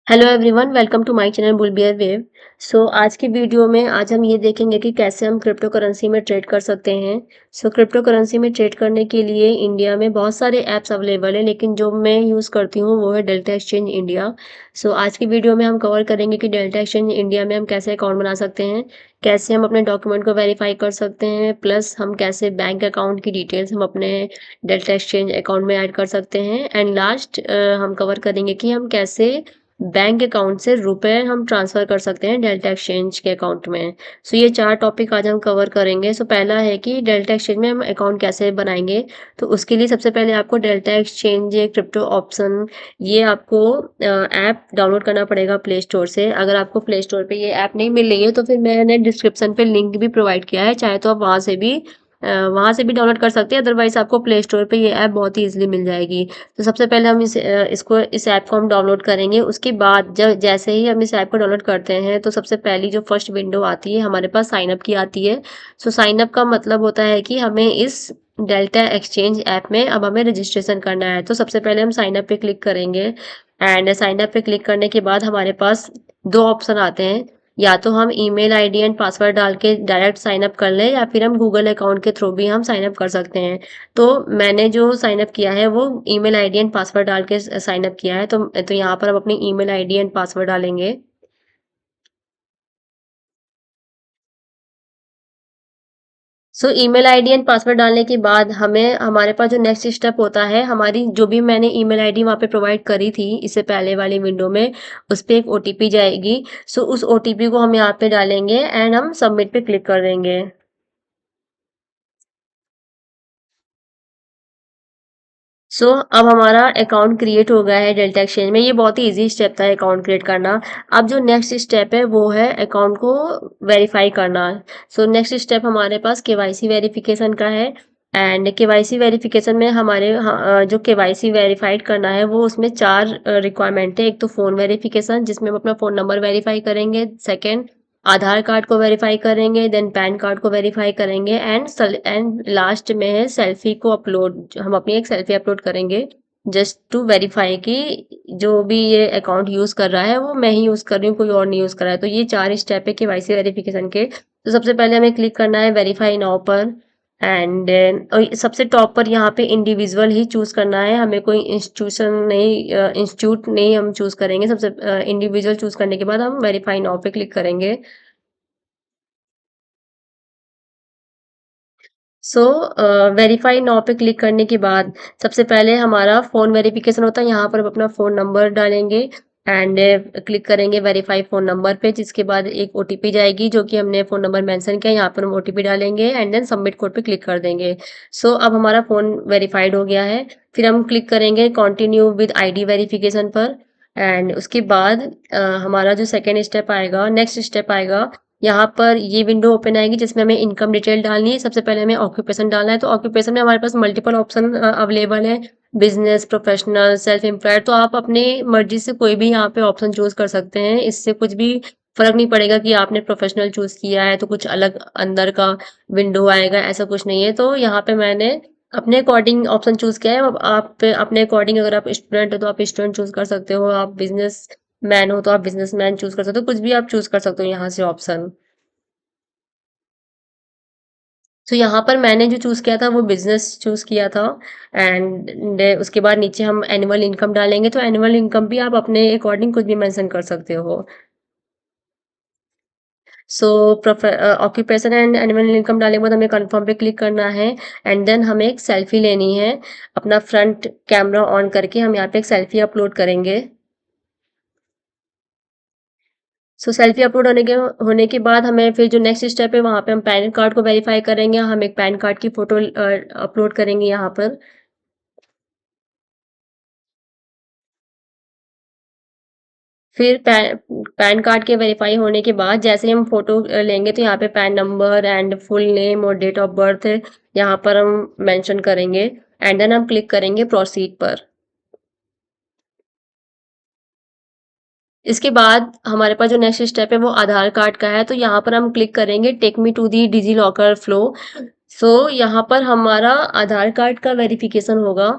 Hello everyone, welcome to my channel bull bear wave. आज की video में आज हम ये देखेंगे कि कैसे हम क्रिप्टो करेंसी में ट्रेड कर सकते हैं। क्रिप्टो करेंसी में ट्रेड करने के लिए इंडिया में बहुत सारे ऐप्स अवेलेबल हैं, लेकिन जो मैं यूज़ करती हूँ वो है डेल्टा एक्सचेंज इंडिया। आज की वीडियो में हम कवर करेंगे कि डेल्टा एक्सचेंज इंडिया में हम कैसे अकाउंट बना सकते हैं, कैसे हम अपने डॉक्यूमेंट को वेरीफाई कर सकते हैं, प्लस हम कैसे बैंक अकाउंट की डिटेल्स हम अपने डेल्टा एक्सचेंज अकाउंट में ऐड कर सकते हैं, एंड लास्ट हम कवर करेंगे कि हम कैसे बैंक अकाउंट से रुपए हम ट्रांसफ़र कर सकते हैं डेल्टा एक्सचेंज के अकाउंट में। ये 4 टॉपिक आज हम कवर करेंगे। पहला है कि डेल्टा एक्सचेंज में हम अकाउंट कैसे बनाएँगे? तो उसके लिए सबसे पहले आपको डेल्टा एक्सचेंज ये क्रिप्टो ऑप्शन ये आपको ऐप डाउनलोड करना पड़ेगा प्ले स्टोर से। अगर आपको प्ले स्टोर पे ये ऐप नहीं मिल रही है तो फिर मैंने डिस्क्रिप्शन पे लिंक भी प्रोवाइड किया है, चाहे तो आप वहाँ से भी डाउनलोड कर सकते हैं, अदरवाइज़ आपको प्ले स्टोर पे ये ऐप बहुत ही ईज़िली मिल जाएगी। सबसे पहले हम इस ऐप को हम डाउनलोड करेंगे। उसके बाद जब जैसे ही हम इस ऐप को डाउनलोड करते हैं तो सबसे पहली जो फर्स्ट विंडो आती है हमारे पास साइन अप की आती है। साइन अप का मतलब होता है कि हमें इस डेल्टा एक्सचेंज ऐप में अब हमें रजिस्ट्रेशन करना है। तो सबसे पहले हम साइन अप पे क्लिक करेंगे, एंड साइन अप पे क्लिक करने के बाद हमारे पास 2 ऑप्शन आते हैं। या तो हम ईमेल आईडी एंड पासवर्ड डाल के डायरेक्ट साइन अप कर लें, या फिर हम गूगल अकाउंट के थ्रू भी हम साइन अप कर सकते हैं। तो मैंने जो साइन अप किया है वो ईमेल आईडी एंड पासवर्ड डाल के साइन अप किया है। तो यहाँ पर हम अपनी ईमेल आईडी एंड पासवर्ड डालेंगे। ईमेल आईडी एंड पासवर्ड डालने के बाद हमें हमारे पास जो नेक्स्ट स्टेप होता है, हमारी जो भी मैंने ईमेल आईडी वहाँ पे प्रोवाइड करी थी इससे पहले वाली विंडो में, उस पे एक ओटीपी जाएगी। उस ओटीपी को हम यहाँ पे डालेंगे एंड हम सबमिट पे क्लिक कर देंगे। अब हमारा अकाउंट क्रिएट हो गया है डेल्टा एक्सचेंज में। ये बहुत ही ईजी स्टेप था अकाउंट क्रिएट करना। अब जो नेक्स्ट स्टेप है वो है अकाउंट को वेरीफाई करना। नेक्स्ट स्टेप हमारे पास केवाईसी वेरिफिकेशन का है, एंड केवाईसी वेरिफिकेशन में जो केवाईसी वेरीफाइड करना है वो उसमें 4 रिक्वायरमेंट है। एक तो फ़ोन वेरिफिकेशन, जिसमें हम अपना फ़ोन नंबर वेरीफाई करेंगे। सेकंड, आधार कार्ड को वेरीफाई करेंगे, देन पैन कार्ड को वेरीफाई करेंगे, एंड लास्ट में है सेल्फी को अपलोड। हम अपनी एक सेल्फी अपलोड करेंगे जस्ट टू वेरीफाई कि जो भी ये अकाउंट यूज कर रहा है वो मैं ही यूज कर रही हूँ, कोई और नहीं यूज कर रहा है। तो ये 4 स्टेप है केवाईसी वेरिफिकेशन के। तो सबसे पहले हमें क्लिक करना है वेरीफाई नाउ पर, एंड सबसे टॉप पर यहाँ पे इंडिविजुअल ही चूज करना है, हमें कोई इंस्टीट्यूट नहीं हम चूज करेंगे। सबसे इंडिविजुअल चूज करने के बाद हम वेरीफाई नाउ पे क्लिक करेंगे। वेरीफाई नाउ पे क्लिक करने के बाद सबसे पहले हमारा फ़ोन वेरिफिकेशन होता है। यहाँ पर हम अपना फ़ोन नंबर डालेंगे एंड क्लिक करेंगे वेरीफाई फ़ोन नंबर पे, जिसके बाद एक ओटीपी जाएगी जो कि हमने फ़ोन नंबर मेंशन किया। यहाँ पर हम ओटीपी डालेंगे एंड देन सबमिट कोड पे क्लिक कर देंगे। अब हमारा फ़ोन वेरीफाइड हो गया है। फिर हम क्लिक करेंगे कंटिन्यू विद आईडी वेरिफिकेशन पर, एंड उसके बाद हमारा जो सेकेंड स्टेप आएगा, नेक्स्ट स्टेप आएगा, यहाँ पर ये विंडो ओपन आएगी जिसमें हमें इनकम डिटेल डालनी है। सबसे पहले हमें ऑक्यूपेशन डालना है। तो ऑक्यूपेशन में हमारे पास मल्टीपल ऑप्शन अवेलेबल है, बिजनेस, प्रोफेशनल, सेल्फ एम्प्लॉयड। तो आप अपनी मर्जी से कोई भी यहाँ पे ऑप्शन चूज कर सकते हैं। इससे कुछ भी फर्क नहीं पड़ेगा कि आपने प्रोफेशनल चूज किया है तो कुछ अलग अंदर का विंडो आएगा, ऐसा कुछ नहीं है। तो यहाँ पे मैंने अपने अकॉर्डिंग ऑप्शन चूज किया है। अब आप अपने अकॉर्डिंग, अगर आप स्टूडेंट हो तो आप स्टूडेंट चूज कर सकते हो, आप बिजनेस मैन हो तो आप बिजनेसमैन चूज कर सकते हो, कुछ भी आप चूज कर सकते हो यहाँ से ऑप्शन। यहाँ पर मैंने जो चूज़ किया था वो बिज़नेस चूज़ किया था, एंड उसके बाद नीचे हम एनुअल इनकम डालेंगे। तो एनुअल इनकम भी आप अपने अकॉर्डिंग कुछ भी मेंशन कर सकते हो। ऑक्यूपेशन एंड एनुअल इनकम डालने के बाद हमें कन्फर्म पे क्लिक करना है, एंड देन हमें एक सेल्फी लेनी है। अपना फ्रंट कैमरा ऑन करके हम यहाँ पे एक सेल्फी अपलोड करेंगे। सेल्फी अपलोड होने के बाद हमें फिर जो नेक्स्ट स्टेप है वहाँ पे हम पैन कार्ड को वेरीफाई करेंगे। हम एक पैन कार्ड की फ़ोटो अपलोड करेंगे यहाँ पर। फिर पैन कार्ड के वेरीफाई होने के बाद जैसे ही हम फ़ोटो लेंगे तो यहाँ पे pan number and full name और डेट ऑफ बर्थ यहाँ पर हम मेंशन करेंगे, एंड देन हम क्लिक करेंगे प्रोसीड पर। इसके बाद हमारे पास जो नेक्स्ट स्टेप है वो आधार कार्ड का है। तो यहाँ पर हम क्लिक करेंगे take me to the DigiLocker flow. यहाँ पर हमारा आधार कार्ड का वेरिफिकेशन होगा।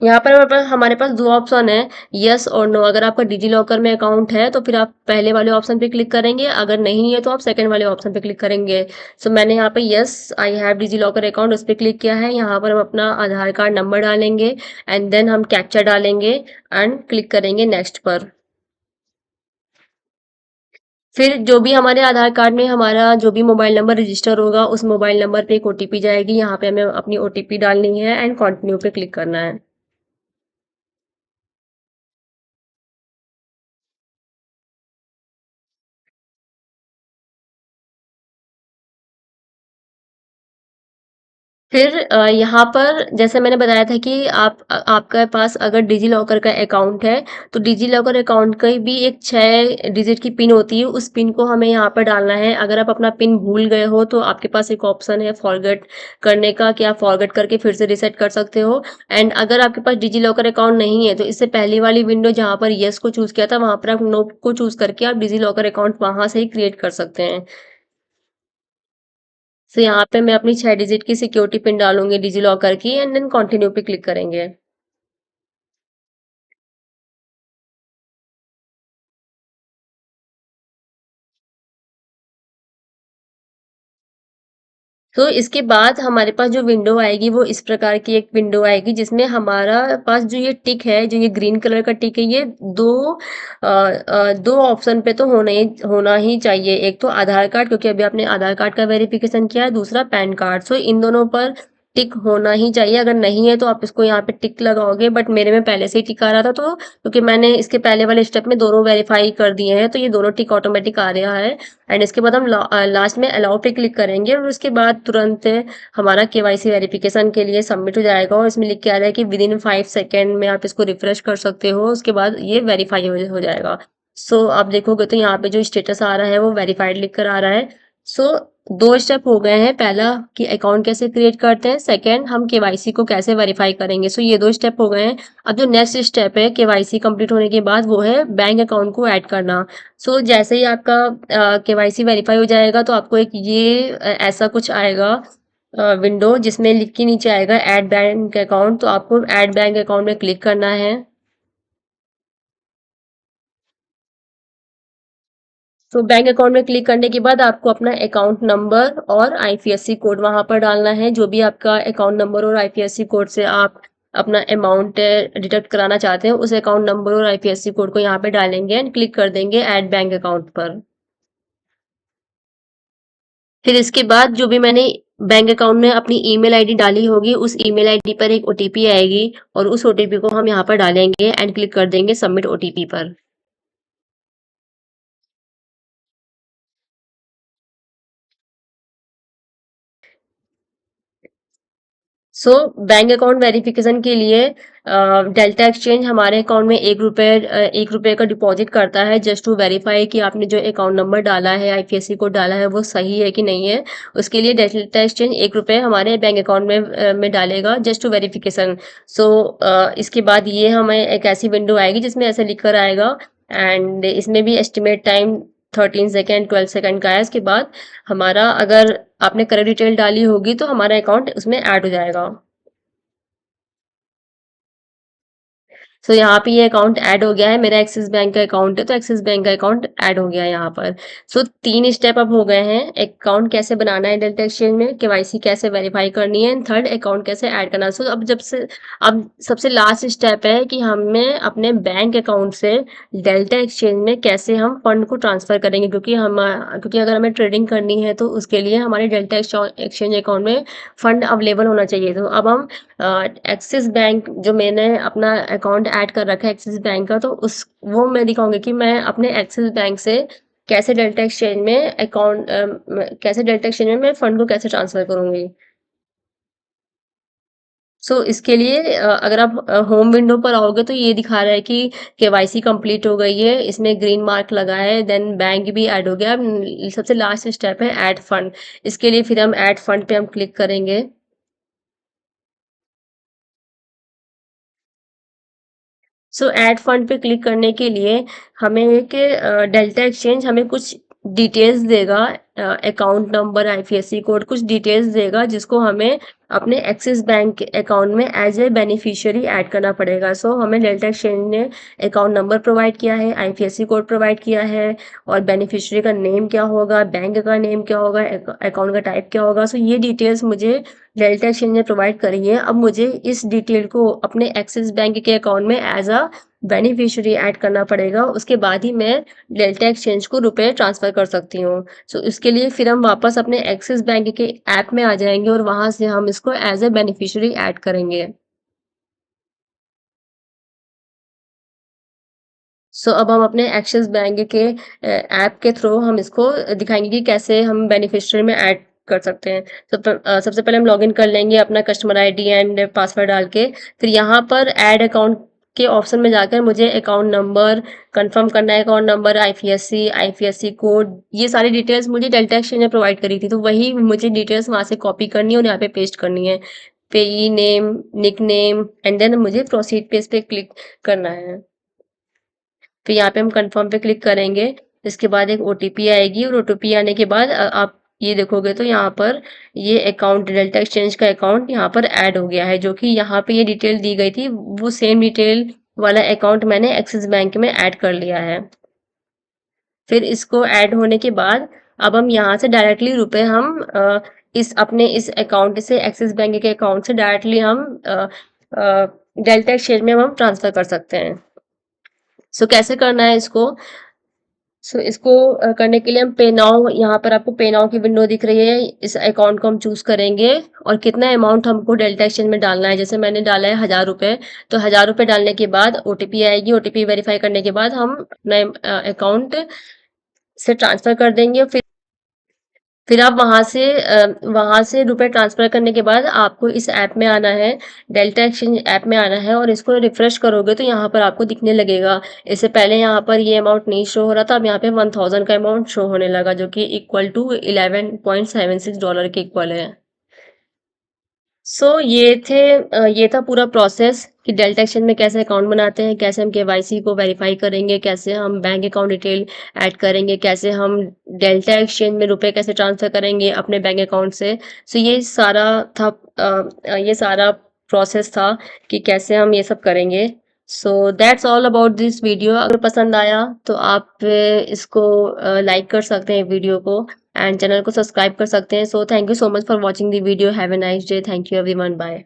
यहाँ पर हमारे पास 2 ऑप्शन है, यस और नो। अगर आपका डिजी लॉकर में अकाउंट है तो फिर आप पहले वाले ऑप्शन पे क्लिक करेंगे, अगर नहीं है तो आप सेकंड वाले ऑप्शन पे क्लिक करेंगे। सो मैंने यहाँ पे yes I have DigiLocker account उस पे क्लिक किया है। यहाँ पर हम अपना आधार कार्ड नंबर डालेंगे एंड देन हम कैप्चा डालेंगे एंड क्लिक करेंगे नेक्स्ट पर। फिर जो भी हमारे आधार कार्ड में हमारा जो भी मोबाइल नंबर रजिस्टर होगा उस मोबाइल नंबर पे एक ओटीपी जाएगी, यहाँ पे हमें अपनी ओटीपी डालनी है एंड कंटिन्यू पे क्लिक करना है। फिर यहाँ पर जैसे मैंने बताया था कि आपके पास अगर डिजी लॉकर का अकाउंट है तो डिजी लॉकर अकाउंट का भी एक 6 डिजिट की पिन होती है, उस पिन को हमें यहाँ पर डालना है। अगर आप अपना पिन भूल गए हो तो आपके पास एक ऑप्शन है फॉरगेट करने का, कि आप फॉरगेट करके फिर से रिसेट कर सकते हो। एंड अगर आपके पास डिजी लॉकर अकाउंट नहीं है तो इससे पहली वाली विंडो जहाँ पर यस को चूज किया था वहां पर आप नो को चूज करके आप डिजी लॉकर अकाउंट वहां से ही क्रिएट कर सकते हैं। सो यहाँ पे मैं अपनी 6 डिजिट की सिक्योरिटी पिन डालूंगी डिजी लॉकर की एंड देन कंटिन्यू पे क्लिक करेंगे। तो इसके बाद हमारे पास जो विंडो आएगी वो इस प्रकार की एक विंडो आएगी, जिसमें हमारा पास जो ये टिक है, जो ये ग्रीन कलर का टिक है, ये दो ऑप्शन पे तो होना ही चाहिए। एक तो आधार कार्ड, क्योंकि अभी आपने आधार कार्ड का वेरिफिकेशन किया है, दूसरा पैन कार्ड। सो इन दोनों पर टिक होना ही चाहिए। अगर नहीं है तो आप इसको यहाँ पे टिक लगाओगे, बट मेरे में पहले से ही टिक आ रहा था, तो क्योंकि मैंने इसके पहले वाले स्टेप में दोनों वेरीफाई कर दिए हैं तो ये दोनों टिक ऑटोमेटिक आ रहा है। एंड इसके बाद हम लास्ट में अलाउ पे क्लिक करेंगे और उसके बाद तुरंत हमारा केवाईसी वेरिफिकेशन के लिए सबमिट हो जाएगा। और इसमें लिख के आ रहा है कि विद इन 5 सेकेंड में आप इसको रिफ्रेश कर सकते हो, उसके बाद ये वेरीफाई हो जाएगा। सो आप देखोगे तो यहाँ पे जो स्टेटस आ रहा है वो वेरीफाइड लिख कर आ रहा है। सो 2 स्टेप हो गए हैं, पहला कि अकाउंट कैसे क्रिएट करते हैं, सेकंड हम केवाईसी को कैसे वेरीफाई करेंगे। सो ये 2 स्टेप हो गए हैं। अब जो नेक्स्ट स्टेप है केवाईसी कंप्लीट होने के बाद वो है बैंक अकाउंट को ऐड करना। सो जैसे ही आपका केवाईसी वेरीफाई हो जाएगा तो आपको एक ये ऐसा कुछ आएगा विंडो, जिसमें लिख के नीचे आएगा ऐड बैंक अकाउंट। तो आपको ऐड बैंक अकाउंट में क्लिक करना है। तो बैंक अकाउंट में क्लिक करने के बाद आपको अपना अकाउंट नंबर और आईपीएससी कोड वहां पर डालना है। जो भी आपका अकाउंट नंबर और आईपीएससी कोड से आप अपना अमाउंट डिडक्ट कराना चाहते हैं, उस अकाउंट नंबर और आईपीएससी कोड को यहाँ पे डालेंगे एंड क्लिक कर देंगे ऐड बैंक अकाउंट पर। फिर इसके बाद जो भी मैंने बैंक अकाउंट में अपनी ईमेल आईडी डाली होगी उस ईमेल आईडी पर एक ओटीपी आएगी और उस ओटीपी को हम यहाँ पर डालेंगे एंड क्लिक कर देंगे सबमिट ओटीपी पर। सो बैंक अकाउंट वेरिफिकेशन के लिए डेल्टा एक्सचेंज हमारे अकाउंट में 1 रुपए का डिपॉजिट करता है, जस्ट टू वेरीफाई कि आपने जो अकाउंट नंबर डाला है, आईपीएससी कोड डाला है, वो सही है कि नहीं है। उसके लिए डेल्टा एक्सचेंज 1 रुपए हमारे बैंक अकाउंट में डालेगा, जस्ट टू वेरिफिकेशन। सो इसके बाद ये हमें एक ऐसी विंडो आएगी जिसमें ऐसे लिख कर आएगा एंड इसमें भी एस्टिमेट टाइम 13 सेकेंड 12 सेकेंड का है। इसके बाद हमारा अगर आपने करेक्ट डिटेल डाली होगी तो हमारा अकाउंट उसमें ऐड हो जाएगा। सो यहाँ पे ये अकाउंट ऐड हो गया है, मेरा एक्सिस बैंक का अकाउंट है तो एक्सिस बैंक का अकाउंट ऐड हो गया है यहाँ पर। सो 3 स्टेप अब हो गए हैं, अकाउंट कैसे बनाना है डेल्टा एक्सचेंज में, केवाईसी कैसे वेरीफाई करनी है, एंड थर्ड अकाउंट कैसे ऐड करना है। सो अब सबसे लास्ट स्टेप है कि हमें अपने बैंक अकाउंट से डेल्टा एक्सचेंज में कैसे हम फंड को ट्रांसफर करेंगे, क्योंकि अगर हमें ट्रेडिंग करनी है तो उसके लिए हमारे डेल्टा एक्सचेंज अकाउंट में फंड अवेलेबल होना चाहिए। तो अब हम एक्सिस बैंक, जो मैंने अपना अकाउंट ऐड कर रखा है एक्सिस बैंक का, तो उस वो मैं दिखाऊंगी कि मैं अपने एक्सिस बैंक से कैसे डेल्टा एक्सचेंज में मैं फंड को कैसे ट्रांसफर करूंगी। सो इसके लिए अगर आप होम विंडो पर आओगे तो ये दिखा रहा है कि केवाईसी कंप्लीट हो गई है, इसमें ग्रीन मार्क लगा है, देन बैंक भी ऐड हो गया। अब सबसे लास्ट स्टेप है ऐड फंड। इसके लिए फिर हम ऐड फंड पे हम क्लिक करेंगे। सो ऐड फंड पे क्लिक करने के लिए हमें एक डेल्टा एक्सचेंज हमें कुछ डिटेल्स देगा, अकाउंट नंबर, आईपीएससी कोड, कुछ डिटेल्स देगा जिसको हमें अपने एक्सिस बैंक अकाउंट में एज ए बेनिफिशियरी ऐड करना पड़ेगा। सो हमें डेल्टा एक्सचेंज ने अकाउंट नंबर प्रोवाइड किया है, आईएफएससी कोड प्रोवाइड किया है, और बेनिफिशियरी का नेम क्या होगा, बैंक का नेम क्या होगा, अकाउंट का टाइप क्या होगा। सो ये डिटेल्स मुझे डेल्टा एक्सचेंज ने प्रोवाइड करी है। अब मुझे इस डिटेल को अपने एक्सिस बैंक के अकाउंट में एज अ बेनिफिशियरी ऐड करना पड़ेगा। उसके बाद ही मैं डेल्टा एक्सचेंज को रुपए ट्रांसफ़र कर सकती हूँ। सो इसके लिए फिर हम वापस अपने एक्सिस बैंक के ऐप में आ जाएंगे और वहां से हम इसको एज ए बेनिफिशियरी ऐड करेंगे। अब हम अपने एक्सिस बैंक के ऐप के थ्रू हम इसको दिखाएंगे कि कैसे हम बेनिफिशियरी में ऐड कर सकते हैं। सबसे पहले हम लॉगिन कर लेंगे अपना कस्टमर आईडी एंड पासवर्ड डाल के। फिर यहाँ पर ऐड अकाउंट के ऑप्शन में जाकर मुझे अकाउंट नंबर कंफर्म करना है, अकाउंट नंबर, आईएफएससी कोड, ये सारी डिटेल्स मुझे डेल्टा एक्सचेंज ने प्रोवाइड करी थी, तो वही मुझे डिटेल्स वहां से कॉपी करनी है और यहाँ पे पेस्ट करनी है। Payee name, nickname, and then मुझे प्रोसीड पेज पे क्लिक करना है। फिर यहाँ पे हम कंफर्म पे क्लिक करेंगे। इसके बाद एक ओटीपी आएगी और ओटीपी आने के बाद आप ये देखोगे तो यहाँ पर ये अकाउंट डेल्टा एक्सचेंज का अकाउंट यहाँ पर ऐड हो गया है, जो कि यहाँ पे ये डिटेल दी गई थी वो सेम डिटेल वाला अकाउंट मैंने एक्सिस बैंक में ऐड कर लिया है। फिर इसको ऐड होने के बाद अब हम यहाँ से डायरेक्टली रुपए हम इस अपने इस अकाउंट से, एक्सिस बैंक के अकाउंट से डायरेक्टली हम डेल्टा एक्सचेंज में हम ट्रांसफर कर सकते हैं। कैसे करना है इसको? इसको करने के लिए हम पे नाउ, यहाँ पर आपको पे नाउ की विंडो दिख रही है, इस अकाउंट को हम चूज करेंगे और कितना अमाउंट हमको डेल्टा एक्सचेंज में डालना है। जैसे मैंने डाला है 1000 रुपये, तो 1000 रुपये डालने के बाद ओटीपी आएगी, ओटीपी वेरीफाई करने के बाद हम अपना अकाउंट से ट्रांसफर कर देंगे। फिर आप वहां से रुपए ट्रांसफर करने के बाद आपको इस ऐप में आना है, डेल्टा एक्सचेंज ऐप में आना है, और इसको रिफ्रेश करोगे तो यहाँ पर आपको दिखने लगेगा। इससे पहले यहाँ पर ये अमाउंट नहीं शो हो रहा था, अब यहाँ पे 1000 का अमाउंट शो होने लगा, जो कि इक्वल टू $11.76 के इक्वल है। ये था पूरा प्रोसेस कि डेल्टा एक्सचेंज में कैसे अकाउंट बनाते हैं, कैसे हम केवाईसी को वेरीफाई करेंगे, कैसे हम बैंक अकाउंट डिटेल ऐड करेंगे, कैसे हम डेल्टा एक्सचेंज में रुपए कैसे ट्रांसफर करेंगे अपने बैंक अकाउंट से। ये सारा प्रोसेस था कि कैसे हम ये सब करेंगे। That's all about this video. अगर पसंद आया तो आप इसको लाइक कर सकते हैं वीडियो को, एंड चैनल को सब्सक्राइब कर सकते हैं। Thank you so much for watching the video. Have a nice day. Thank you everyone. Bye.